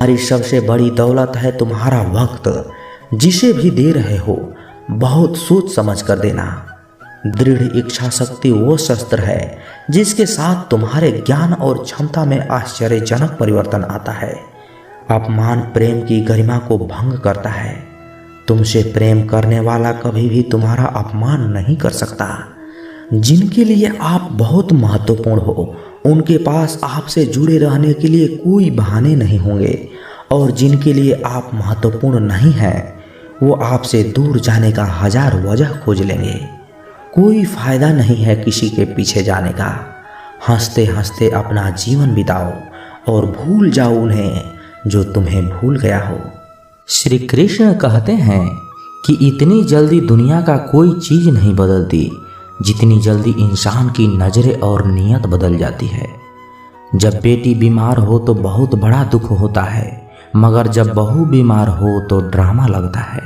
तुम्हारी सबसे बड़ी दौलत है तुम्हारा वक्त। जिसे भी दे रहे हो बहुत सोच समझ कर देना। दृढ़ इच्छा शक्ति वो शस्त्र है जिसके साथ तुम्हारे ज्ञान और क्षमता में आश्चर्यजनक परिवर्तन आता है। अपमान प्रेम की गरिमा को भंग करता है। तुमसे प्रेम करने वाला कभी भी तुम्हारा अपमान नहीं कर सकता। जिनके लिए आप बहुत महत्वपूर्ण हो उनके पास आपसे जुड़े रहने के लिए कोई बहाने नहीं होंगे, और जिनके लिए आप महत्वपूर्ण नहीं हैं वो आपसे दूर जाने का हजार वजह खोज लेंगे। कोई फायदा नहीं है किसी के पीछे जाने का। हंसते हंसते अपना जीवन बिताओ और भूल जाओ उन्हें जो तुम्हें भूल गया हो। श्री कृष्ण कहते हैं कि इतनी जल्दी दुनिया का कोई चीज़ नहीं बदलती जितनी जल्दी इंसान की नज़रें और नीयत बदल जाती है। जब बेटी बीमार हो तो बहुत बड़ा दुख होता है, मगर जब बहू बीमार हो तो ड्रामा लगता है।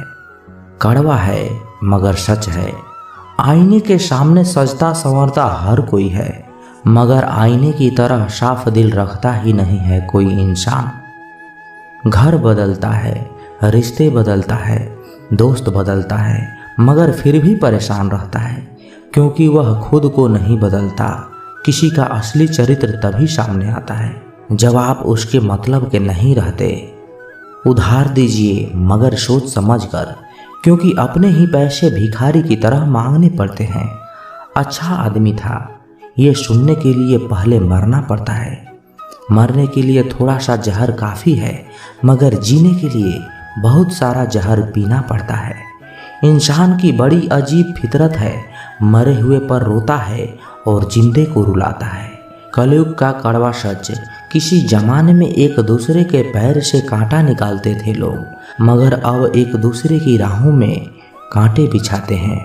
कड़वा है मगर सच है। आईने के सामने सजता संवरता हर कोई है, मगर आईने की तरह साफ दिल रखता ही नहीं है कोई इंसान। घर बदलता है, रिश्ते बदलता है, दोस्त बदलता है, मगर फिर भी परेशान रहता है, क्योंकि वह खुद को नहीं बदलता। किसी का असली चरित्र तभी सामने आता है जब आप उसके मतलब के नहीं रहते। उधार दीजिए मगर सोच समझ कर, क्योंकि अपने ही पैसे भिखारी की तरह मांगने पड़ते हैं। अच्छा आदमी था ये सुनने के लिए पहले मरना पड़ता है। मरने के लिए थोड़ा सा जहर काफ़ी है, मगर जीने के लिए बहुत सारा जहर पीना पड़ता है। इंसान की बड़ी अजीब फितरत है, मरे हुए पर रोता है और जिंदे को रुलाता है। कलयुग का कड़वा सच, किसी जमाने में एक दूसरे के पैर से कांटा निकालते थे लोग, मगर अब एक दूसरे की राहों में कांटे बिछाते हैं।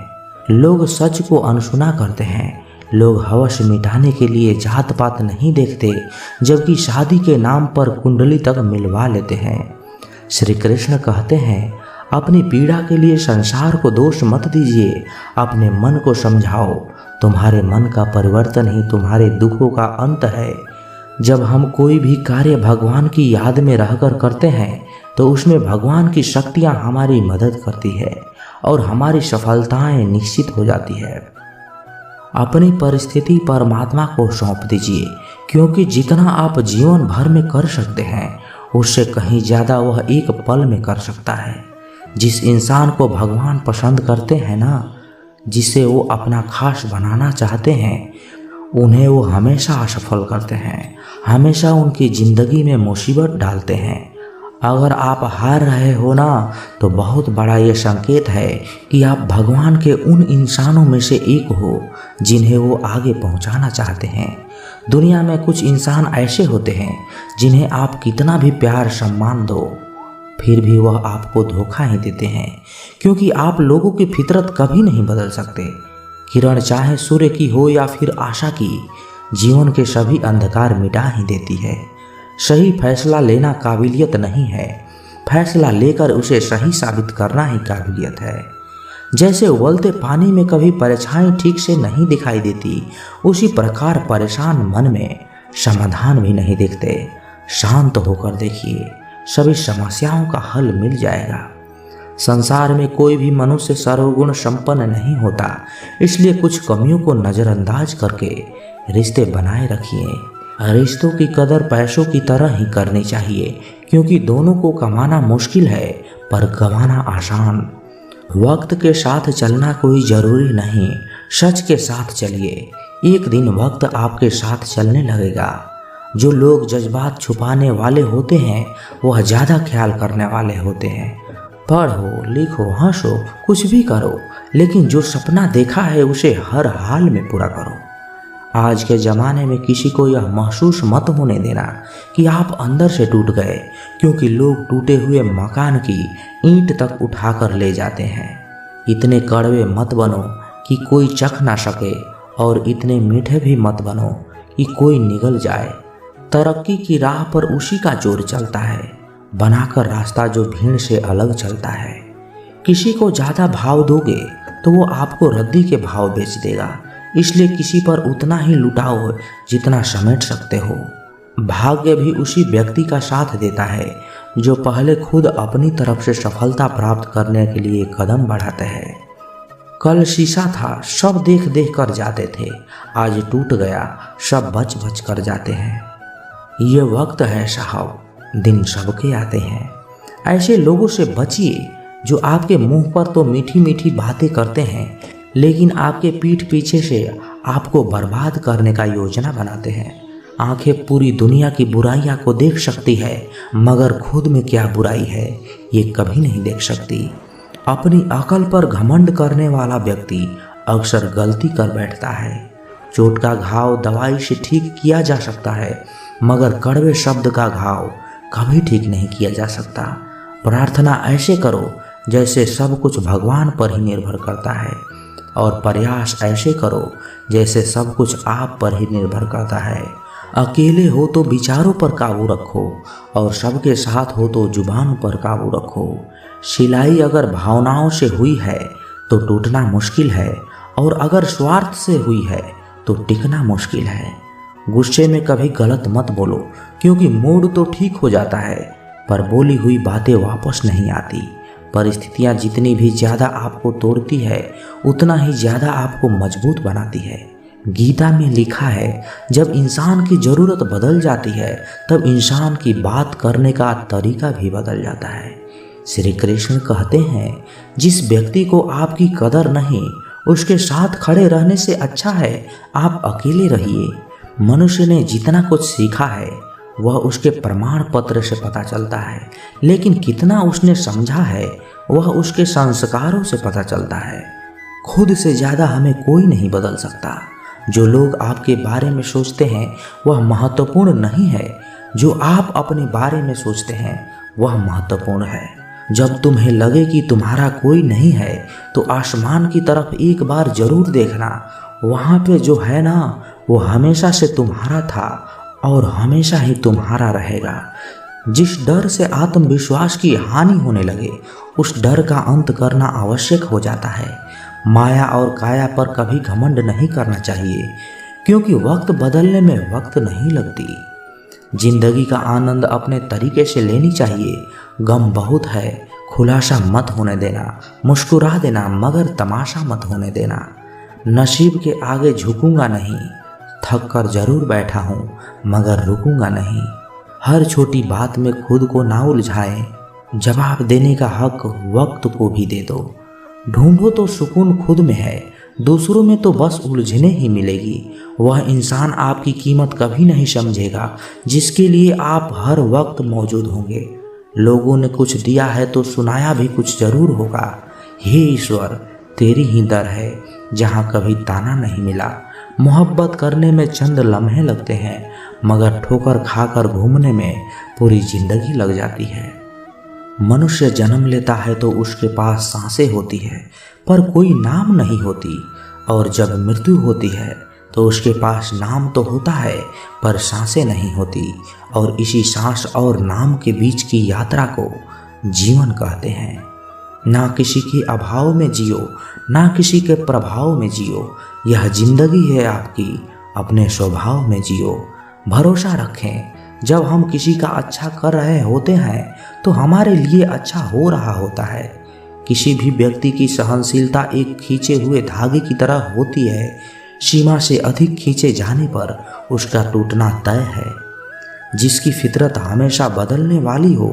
लोग सच को अनसुना करते हैं। लोग हवस मिटाने के लिए जात पात नहीं देखते, जबकि शादी के नाम पर कुंडली तक मिलवा लेते हैं। श्री कृष्ण कहते हैं, अपनी पीड़ा के लिए संसार को दोष मत दीजिए, अपने मन को समझाओ। तुम्हारे मन का परिवर्तन ही तुम्हारे दुखों का अंत है। जब हम कोई भी कार्य भगवान की याद में रहकर करते हैं तो उसमें भगवान की शक्तियाँ हमारी मदद करती है और हमारी सफलताएं निश्चित हो जाती है। अपनी परिस्थिति परमात्मा को सौंप दीजिए, क्योंकि जितना आप जीवन भर में कर सकते हैं उससे कहीं ज़्यादा वह एक पल में कर सकता है। जिस इंसान को भगवान पसंद करते हैं ना, जिसे वो अपना खास बनाना चाहते हैं, उन्हें वो हमेशा असफल करते हैं, हमेशा उनकी ज़िंदगी में मुसीबत डालते हैं। अगर आप हार रहे हो ना, तो बहुत बड़ा ये संकेत है कि आप भगवान के उन इंसानों में से एक हो जिन्हें वो आगे पहुंचाना चाहते हैं। दुनिया में कुछ इंसान ऐसे होते हैं जिन्हें आप कितना भी प्यार सम्मान दो फिर भी वह आपको धोखा ही देते हैं, क्योंकि आप लोगों की फितरत कभी नहीं बदल सकते। किरण चाहे सूर्य की हो या फिर आशा की, जीवन के सभी अंधकार मिटा ही देती है। सही फैसला लेना काबिलियत नहीं है, फैसला लेकर उसे सही साबित करना ही काबिलियत है। जैसे उबलते पानी में कभी परछाई ठीक से नहीं दिखाई देती, उसी प्रकार परेशान मन में समाधान भी नहीं दिखते। शांत होकर देखिए, सभी समस्याओं का हल मिल जाएगा। संसार में कोई भी मनुष्य सर्वगुण संपन्न नहीं होता, इसलिए कुछ कमियों को नज़रअंदाज करके रिश्ते बनाए रखिए। रिश्तों की कदर पैसों की तरह ही करनी चाहिए, क्योंकि दोनों को कमाना मुश्किल है पर गंवाना आसान। वक्त के साथ चलना कोई ज़रूरी नहीं, सच के साथ चलिए। एक दिन वक्त आपके साथ चलने लगेगा। जो लोग जज्बात छुपाने वाले होते हैं वह ज़्यादा ख्याल करने वाले होते हैं। पढ़ो, लिखो, हंसो, कुछ भी करो, लेकिन जो सपना देखा है उसे हर हाल में पूरा करो। आज के ज़माने में किसी को यह महसूस मत होने देना कि आप अंदर से टूट गए, क्योंकि लोग टूटे हुए मकान की ईंट तक उठाकर ले जाते हैं। इतने कड़वे मत बनो कि कोई चख ना सके, और इतने मीठे भी मत बनो कि कोई निगल जाए। तरक्की की राह पर उसी का जोर चलता है, बनाकर रास्ता जो भीड़ से अलग चलता है। किसी को ज़्यादा भाव दोगे तो वो आपको रद्दी के भाव बेच देगा, इसलिए किसी पर उतना ही लुटाओ जितना समेट सकते हो। भाग्य भी उसी व्यक्ति का साथ देता है जो पहले खुद अपनी तरफ से सफलता प्राप्त करने के लिए कदम बढ़ाते हैं। कल शीशा था, सब देख देख कर जाते थे, आज टूट गया, सब बच बच कर जाते हैं। ये वक्त है साहब, दिन सबके आते हैं। ऐसे लोगों से बचिए जो आपके मुंह पर तो मीठी मीठी बातें करते हैं लेकिन आपके पीठ पीछे से आपको बर्बाद करने का योजना बनाते हैं। आंखें पूरी दुनिया की बुराइयां को देख सकती है मगर खुद में क्या बुराई है ये कभी नहीं देख सकती। अपनी अकल पर घमंड करने वाला व्यक्ति अक्सर गलती कर बैठता है। चोट का घाव दवाई से ठीक किया जा सकता है मगर कड़वे शब्द का घाव कभी ठीक नहीं किया जा सकता। प्रार्थना ऐसे करो जैसे सब कुछ भगवान पर ही निर्भर करता है और प्रयास ऐसे करो जैसे सब कुछ आप पर ही निर्भर करता है। अकेले हो तो विचारों पर काबू रखो और सबके साथ हो तो जुबान पर काबू रखो। सिलाई अगर भावनाओं से हुई है तो टूटना मुश्किल है और अगर स्वार्थ से हुई है तो टिकना मुश्किल है। गुस्से में कभी गलत मत बोलो क्योंकि मूड तो ठीक हो जाता है पर बोली हुई बातें वापस नहीं आती। परिस्थितियाँ जितनी भी ज़्यादा आपको तोड़ती है उतना ही ज़्यादा आपको मजबूत बनाती है। गीता में लिखा है जब इंसान की ज़रूरत बदल जाती है तब इंसान की बात करने का तरीका भी बदल जाता है। श्री कृष्ण कहते हैं जिस व्यक्ति को आपकी कदर नहीं उसके साथ खड़े रहने से अच्छा है आप अकेले रहिए। मनुष्य ने जितना कुछ सीखा है वह उसके प्रमाण पत्र से पता चलता है लेकिन कितना उसने समझा है वह उसके संस्कारों से पता चलता है। खुद से ज़्यादा हमें कोई नहीं बदल सकता। जो लोग आपके बारे में सोचते हैं वह महत्वपूर्ण नहीं है, जो आप अपने बारे में सोचते हैं वह महत्वपूर्ण है। जब तुम्हें लगे कि तुम्हारा कोई नहीं है तो आसमान की तरफ एक बार जरूर देखना, वहाँ पे जो है ना वो हमेशा से तुम्हारा था और हमेशा ही तुम्हारा रहेगा। जिस डर से आत्मविश्वास की हानि होने लगे उस डर का अंत करना आवश्यक हो जाता है। माया और काया पर कभी घमंड नहीं करना चाहिए क्योंकि वक्त बदलने में वक्त नहीं लगती। जिंदगी का आनंद अपने तरीके से लेनी चाहिए। गम बहुत है, खुलासा मत होने देना, मुस्कुरा देना मगर तमाशा मत होने देना। नसीब के आगे झुकूंगा नहीं, थक कर जरूर बैठा हूँ मगर रुकूंगा नहीं। हर छोटी बात में खुद को ना उलझाएं, जवाब देने का हक वक्त को भी दे दो। ढूंढो तो सुकून खुद में है, दूसरों में तो बस उलझने ही मिलेगी। वह इंसान आपकी कीमत कभी नहीं समझेगा जिसके लिए आप हर वक्त मौजूद होंगे। लोगों ने कुछ दिया है तो सुनाया भी कुछ जरूर होगा। हे ईश्वर, तेरी ही दर है जहाँ कभी ताना नहीं मिला। मोहब्बत करने में चंद लम्हे लगते हैं मगर ठोकर खाकर घूमने में पूरी जिंदगी लग जाती है। मनुष्य जन्म लेता है तो उसके पास सांसें होती है पर कोई नाम नहीं होती और जब मृत्यु होती है तो उसके पास नाम तो होता है पर सांसें नहीं होती और इसी सांस और नाम के बीच की यात्रा को जीवन कहते हैं। ना किसी के अभाव में जियो, ना किसी के प्रभाव में जियो। यह जिंदगी है आपकी, अपने स्वभाव में जियो। भरोसा रखें, जब हम किसी का अच्छा कर रहे होते हैं तो हमारे लिए अच्छा हो रहा होता है। किसी भी व्यक्ति की सहनशीलता एक खींचे हुए धागे की तरह होती है। सीमा से अधिक खींचे जाने पर उसका टूटना तय है। जिसकी फितरत हमेशा बदलने वाली हो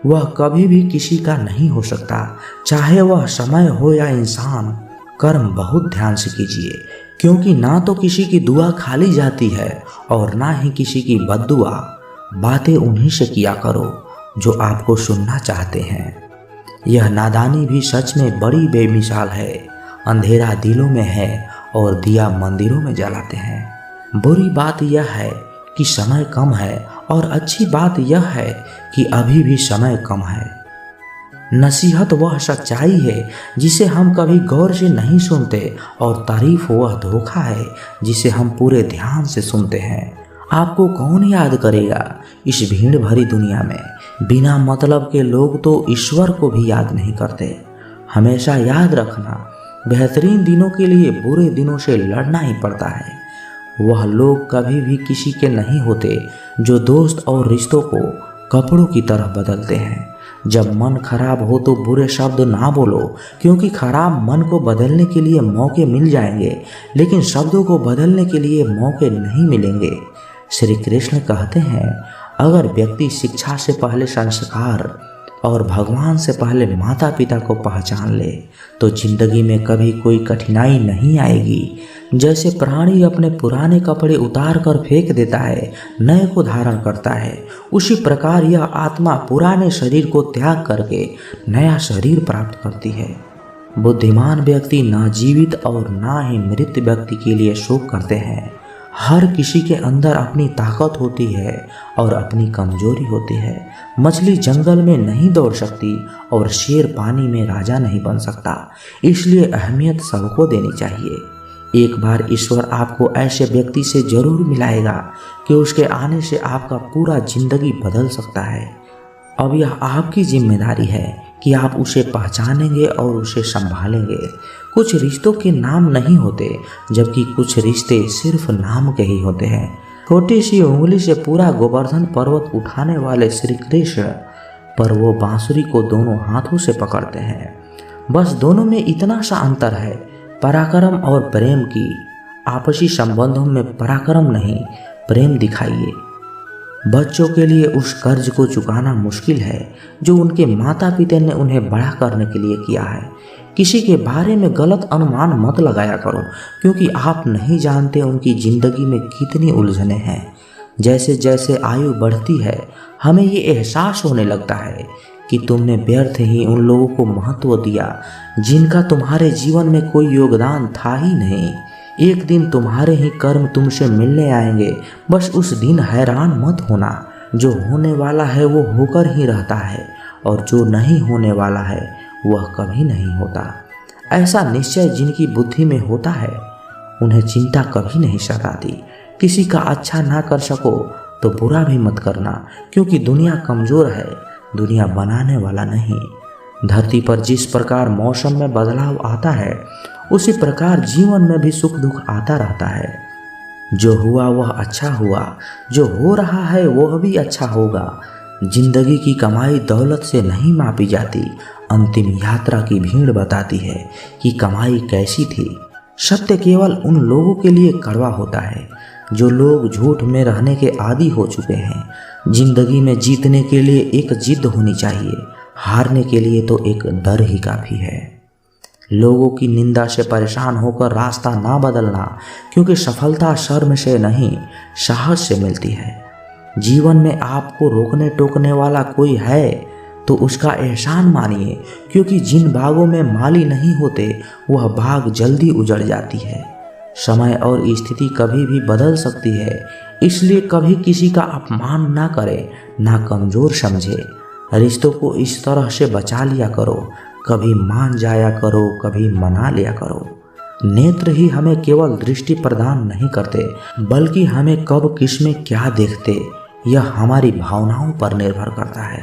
वह कभी भी किसी का नहीं हो सकता, चाहे वह समय हो या इंसान। कर्म बहुत ध्यान से कीजिए क्योंकि ना तो किसी की दुआ खाली जाती है और ना ही किसी की बद्दुआ। बातें उन्हीं से किया करो जो आपको सुनना चाहते हैं। यह नादानी भी सच में बड़ी बेमिसाल है। अंधेरा दिलों में है और दिया मंदिरों में जलाते हैं। बुरी बात यह है कि समय कम है और अच्छी बात यह है कि अभी भी समय कम है। नसीहत वह सच्चाई है जिसे हम कभी गौर से नहीं सुनते और तारीफ वह धोखा है जिसे हम पूरे ध्यान से सुनते हैं। आपको कौन याद करेगा इस भीड़ भरी दुनिया में? बिना मतलब के लोग तो ईश्वर को भी याद नहीं करते। हमेशा याद रखना, बेहतरीन दिनों के लिए बुरे दिनों से लड़ना ही पड़ता है। वह लोग कभी भी किसी के नहीं होते जो दोस्त और रिश्तों को कपड़ों की तरह बदलते हैं। जब मन खराब हो तो बुरे शब्द ना बोलो, क्योंकि खराब मन को बदलने के लिए मौके मिल जाएंगे, लेकिन शब्दों को बदलने के लिए मौके नहीं मिलेंगे। श्री कृष्ण कहते हैं, अगर व्यक्ति शिक्षा से पहले संस्कार और भगवान से पहले माता पिता को पहचान ले तो जिंदगी में कभी कोई कठिनाई नहीं आएगी। जैसे प्राणी अपने पुराने कपड़े उतार कर फेंक देता है, नए को धारण करता है, उसी प्रकार यह आत्मा पुराने शरीर को त्याग करके नया शरीर प्राप्त करती है। बुद्धिमान व्यक्ति ना जीवित और ना ही मृत व्यक्ति के लिए शोक करते हैं। हर किसी के अंदर अपनी ताकत होती है और अपनी कमजोरी होती है। मछली जंगल में नहीं दौड़ सकती और शेर पानी में राजा नहीं बन सकता, इसलिए अहमियत सबको देनी चाहिए। एक बार ईश्वर आपको ऐसे व्यक्ति से जरूर मिलाएगा कि उसके आने से आपका पूरा जिंदगी बदल सकता है। अब यह आपकी जिम्मेदारी है कि आप उसे पहचानेंगे और उसे संभालेंगे। कुछ रिश्तों के नाम नहीं होते, जबकि कुछ रिश्ते सिर्फ नाम के ही होते हैं। छोटी सी उंगली से पूरा गोवर्धन पर्वत उठाने वाले श्री कृष्ण पर वो बांसुरी को दोनों हाथों से पकड़ते हैं। बस दोनों में इतना सा अंतर है, पराक्रम और प्रेम की। आपसी संबंधों में पराक्रम नहीं, प्रेम दिखाइए। बच्चों के लिए उस कर्ज को चुकाना मुश्किल है जो उनके माता पिता ने उन्हें बड़ा करने के लिए किया है। किसी के बारे में गलत अनुमान मत लगाया करो, क्योंकि आप नहीं जानते उनकी जिंदगी में कितनी उलझनें हैं। जैसे जैसे आयु बढ़ती है, हमें ये एहसास होने लगता है कि तुमने व्यर्थ ही उन लोगों को महत्व दिया जिनका तुम्हारे जीवन में कोई योगदान था ही नहीं। एक दिन तुम्हारे ही कर्म तुमसे मिलने आएंगे, बस उस दिन हैरान मत होना। जो होने वाला है वो होकर ही रहता है, और जो नहीं होने वाला है वह कभी नहीं होता। ऐसा निश्चय जिनकी बुद्धि में होता है उन्हें चिंता कभी नहीं सताती। किसी का अच्छा ना कर सको तो बुरा भी मत करना, क्योंकि दुनिया कमज़ोर है, दुनिया बनाने वाला नहीं। धरती पर जिस प्रकार मौसम में बदलाव आता है, उसी प्रकार जीवन में भी सुख दुख आता रहता है। जो हुआ वह अच्छा हुआ, जो हो रहा है वह भी अच्छा होगा। जिंदगी की कमाई दौलत से नहीं मापी जाती, अंतिम यात्रा की भीड़ बताती है कि कमाई कैसी थी। सत्य केवल उन लोगों के लिए कड़वा होता है जो लोग झूठ में रहने के आदी हो चुके हैं। जिंदगी में जीतने के लिए एक जिद होनी चाहिए, हारने के लिए तो एक डर ही काफ़ी है। लोगों की निंदा से परेशान होकर रास्ता ना बदलना, क्योंकि सफलता शर्म से नहीं साहस से मिलती है। जीवन में आपको रोकने टोकने वाला कोई है तो उसका एहसान मानिए, क्योंकि जिन बागों में माली नहीं होते वह बाग जल्दी उजड़ जाती है। समय और स्थिति कभी भी बदल सकती है, इसलिए कभी किसी का अपमान ना करें, ना कमज़ोर समझे। रिश्तों को इस तरह से बचा लिया करो, कभी मान जाया करो, कभी मना लिया करो। नेत्र ही हमें केवल दृष्टि प्रदान नहीं करते, बल्कि हमें कब किस में क्या देखते यह हमारी भावनाओं पर निर्भर करता है।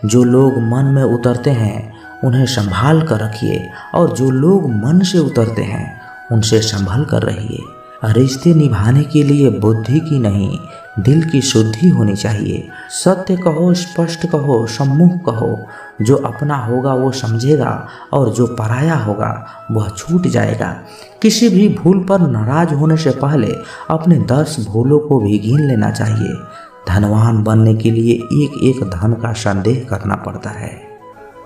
जो लोग मन में उतरते हैं उन्हें संभाल कर रखिए, और जो लोग मन से उतरते हैं उनसे संभल कर रहिए। रिश्ते निभाने के लिए बुद्धि की नहीं, दिल की शुद्धि होनी चाहिए। सत्य कहो, स्पष्ट कहो, सम्मुख कहो। जो अपना होगा वो समझेगा, और जो पराया होगा वह छूट जाएगा। किसी भी भूल पर नाराज होने से पहले अपने 10 भूलों को भी गिन लेना चाहिए। धनवान बनने के लिए एक एक धन का संदेह करना पड़ता है।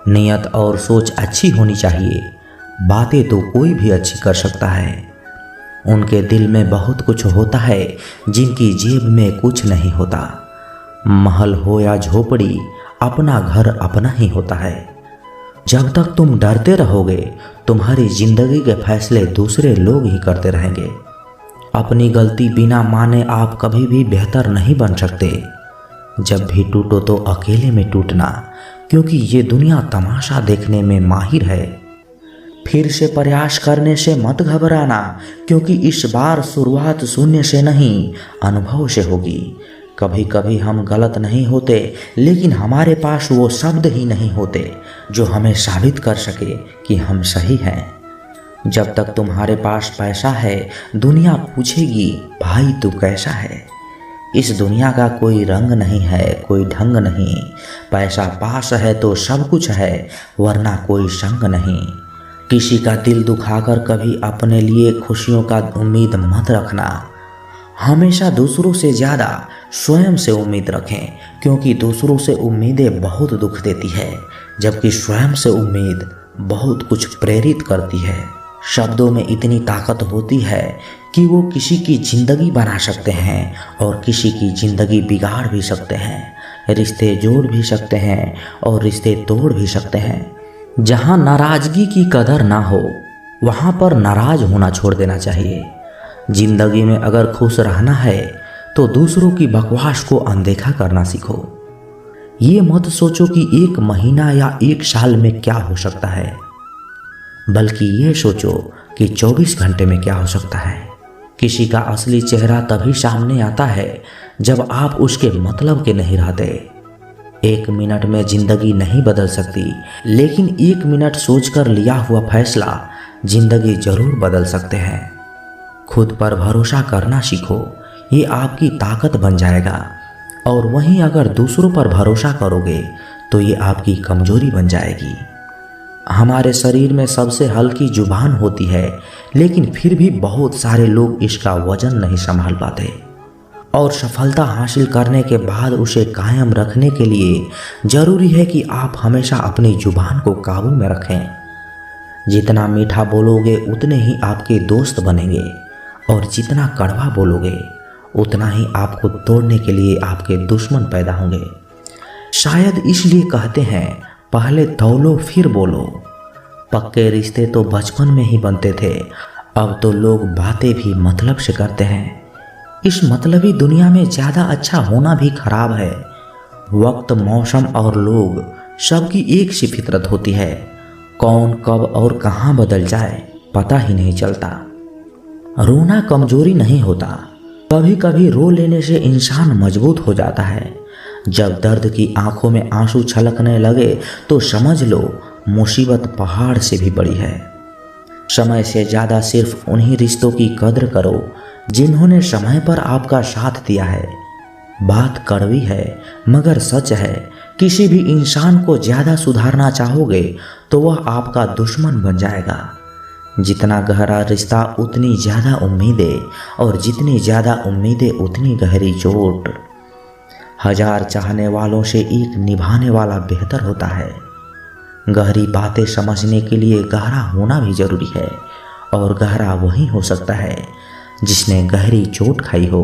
नियत और सोच अच्छी होनी चाहिए। बातें तो कोई भी अच्छी कर सकता है। उनके दिल में बहुत कुछ होता है जिनकी जेब में कुछ नहीं होता। महल हो या झोपड़ी, अपना घर अपना ही होता है। जब तक तुम डरते रहोगे तुम्हारी जिंदगी के फैसले दूसरे लोग ही करते रहेंगे। अपनी गलती बिना माने आप कभी भी बेहतर नहीं बन सकते। जब भी टूटो तो अकेले में टूटना, क्योंकि ये दुनिया तमाशा देखने में माहिर है। फिर से प्रयास करने से मत घबराना, क्योंकि इस बार शुरुआत शून्य से नहीं अनुभव से होगी। कभी कभी हम गलत नहीं होते, लेकिन हमारे पास वो शब्द ही नहीं होते जो हमें साबित कर सके कि हम सही हैं। जब तक तुम्हारे पास पैसा है दुनिया पूछेगी भाई तू कैसा है। इस दुनिया का कोई रंग नहीं है, कोई ढंग नहीं। पैसा पास है तो सब कुछ है, वरना कोई संग नहीं। किसी का दिल दुखाकर कभी अपने लिए खुशियों का उम्मीद मत रखना। हमेशा दूसरों से ज़्यादा स्वयं से उम्मीद रखें, क्योंकि दूसरों से उम्मीदें बहुत दुख देती है, जबकि स्वयं से उम्मीद बहुत कुछ प्रेरित करती है। शब्दों में इतनी ताकत होती है कि वो किसी की ज़िंदगी बना सकते हैं और किसी की ज़िंदगी बिगाड़ भी सकते हैं। रिश्ते जोड़ भी सकते हैं और रिश्ते तोड़ भी सकते हैं। जहाँ नाराज़गी की कदर ना हो वहाँ पर नाराज़ होना छोड़ देना चाहिए। जिंदगी में अगर खुश रहना है तो दूसरों की बकवास को अनदेखा करना सीखो। ये मत सोचो कि 1 महीना या 1 साल में क्या हो सकता है, बल्कि ये सोचो कि 24 घंटे में क्या हो सकता है। किसी का असली चेहरा तभी सामने आता है जब आप उसके मतलब के नहीं रहते। 1 मिनट में जिंदगी नहीं बदल सकती, लेकिन 1 मिनट सोचकर लिया हुआ फैसला जिंदगी जरूर बदल सकते हैं। खुद पर भरोसा करना सीखो, ये आपकी ताकत बन जाएगा। और वहीं अगर दूसरों पर भरोसा करोगे तो ये आपकी कमजोरी बन जाएगी। हमारे शरीर में सबसे हल्की जुबान होती है, लेकिन फिर भी बहुत सारे लोग इसका वजन नहीं संभाल पाते। और सफलता हासिल करने के बाद उसे कायम रखने के लिए जरूरी है कि आप हमेशा अपनी जुबान को काबू में रखें। जितना मीठा बोलोगे उतने ही आपके दोस्त बनेंगे, और जितना कड़वा बोलोगे उतना ही आपको तोड़ने के लिए आपके दुश्मन पैदा होंगे। शायद इसलिए कहते हैं पहले तौलो फिर बोलो। पक्के रिश्ते तो बचपन में ही बनते थे, अब तो लोग बातें भी मतलब से करते हैं। इस मतलबी दुनिया में ज़्यादा अच्छा होना भी खराब है। वक्त, मौसम और लोग सबकी एक सी फितरत होती है। कौन कब और कहाँ बदल जाए पता ही नहीं चलता। रोना कमजोरी नहीं होता, कभी कभी रो लेने से इंसान मजबूत हो जाता है। जब दर्द की आंखों में आंसू छलकने लगे तो समझ लो मुसीबत पहाड़ से भी बड़ी है। समय से ज़्यादा सिर्फ उन्हीं रिश्तों की कद्र करो जिन्होंने समय पर आपका साथ दिया है। बात कड़वी है मगर सच है, किसी भी इंसान को ज़्यादा सुधारना चाहोगे तो वह आपका दुश्मन बन जाएगा। जितना गहरा रिश्ता उतनी ज़्यादा उम्मीदें, और जितनी ज़्यादा उम्मीदें उतनी गहरी चोट। 1000 चाहने वालों से एक निभाने वाला बेहतर होता है। गहरी बातें समझने के लिए गहरा होना भी जरूरी है, और गहरा वही हो सकता है जिसने गहरी चोट खाई हो।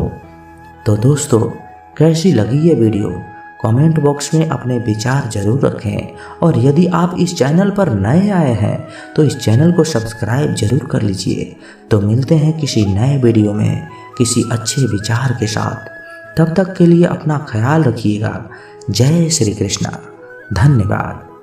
तो दोस्तों, कैसी लगी ये वीडियो कमेंट बॉक्स में अपने विचार जरूर रखें। और यदि आप इस चैनल पर नए आए हैं तो इस चैनल को सब्सक्राइब जरूर कर लीजिए। तो मिलते हैं किसी नए वीडियो में किसी अच्छे विचार के साथ। तब तक के लिए अपना ख्याल रखिएगा। जय श्री कृष्णा। धन्यवाद।